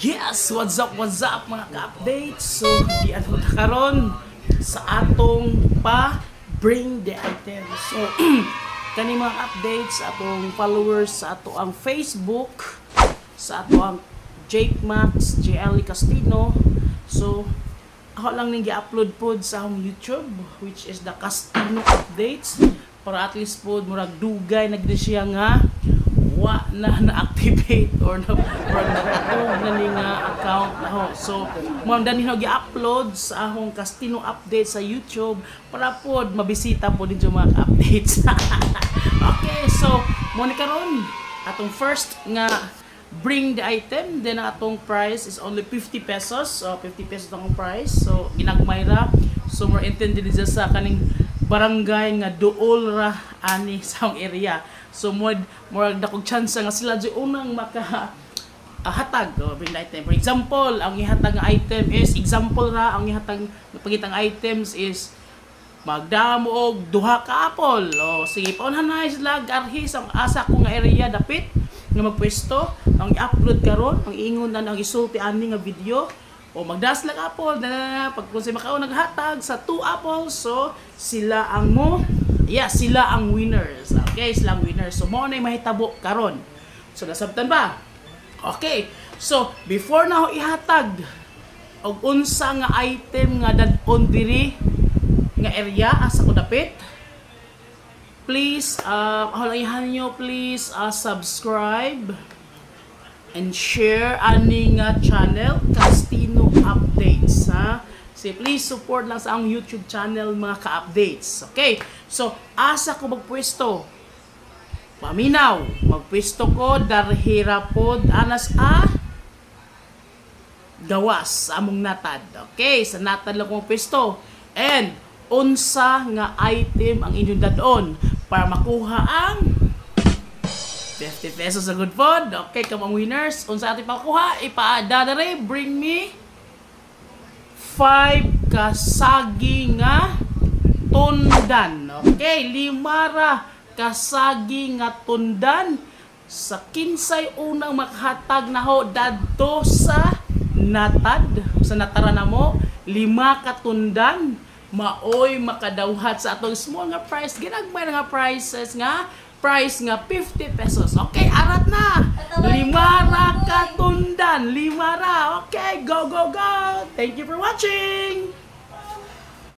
Yes! What's up mga ka-updates? So, di ano na karon sa atong pa-bring the item. So, kani mga updates sa atong followers sa ato ang Facebook, sa ato ang Jake Max, JL Castino. So, ako lang nang gi-upload pod sa akong YouTube, which is the Castino Updates. Para at least pod, murag dugay nagdi siya nga wa na-activate or na-remove na ni nga account na ho. So, mo dani ho gi-upload sa akong Castino Update sa YouTube para pod mabisita po din yung mga updates. Okay, so mo ni karon atong first nga bring the item, then atong price is only 50 pesos. So 50 pesos ang price. So ginagmay ra. So more intended is sa kaning barangay nga duol ra ani sa area. So more dakog chance nga sila di unang maka hatag bring the item. For example, ang ihatag nga item is example ra, ang ihatag pagitang items is magdamo og duha ka apple. O sige, paunhanay sila garhis ang asa ko nga area dapit nga magpwesto. Ang i-upload karon, ang ingon na ang isulti ani nga video. O magdas lang apple na pag kung si Macau naghatag sa 2 apples, so sila ang sila ang winners. Okay, sila ang winners. So mo na mahitabo karon. So nasabtan ba? Okay. So before na ho ihatag og unsa nga item nga dad-on diri nga area asa ko dapit, please halayan nyo please subscribe and share ani nga channel Castino Updates, ha. So please support lang sa ang YouTube channel mga ka-updates. Okay, so asa ko magpwesto, paminaw magpwesto ko darhira pod anas gawas sa among natad. Okay, sa natad lang ko magpwesto, and unsa nga item ang inyong dadon para makuha ang 50 pesos sa good food. Okay, kamang winners, unsa ating pakuha, ipaadadare, bring me 5 kasagi nga tundan. Okay, 5 ra kasagi nga tundan sa kinsay unang makahatag na ho dadto sa natad, sa natara na mo 5 katundan maoy makadawhat sa atong small nga price, ginagmay nga prices nga price nga 50 pesos. Okay, arat na 5 ra katundan, 5 ra. Okay, go. Thank you for watching.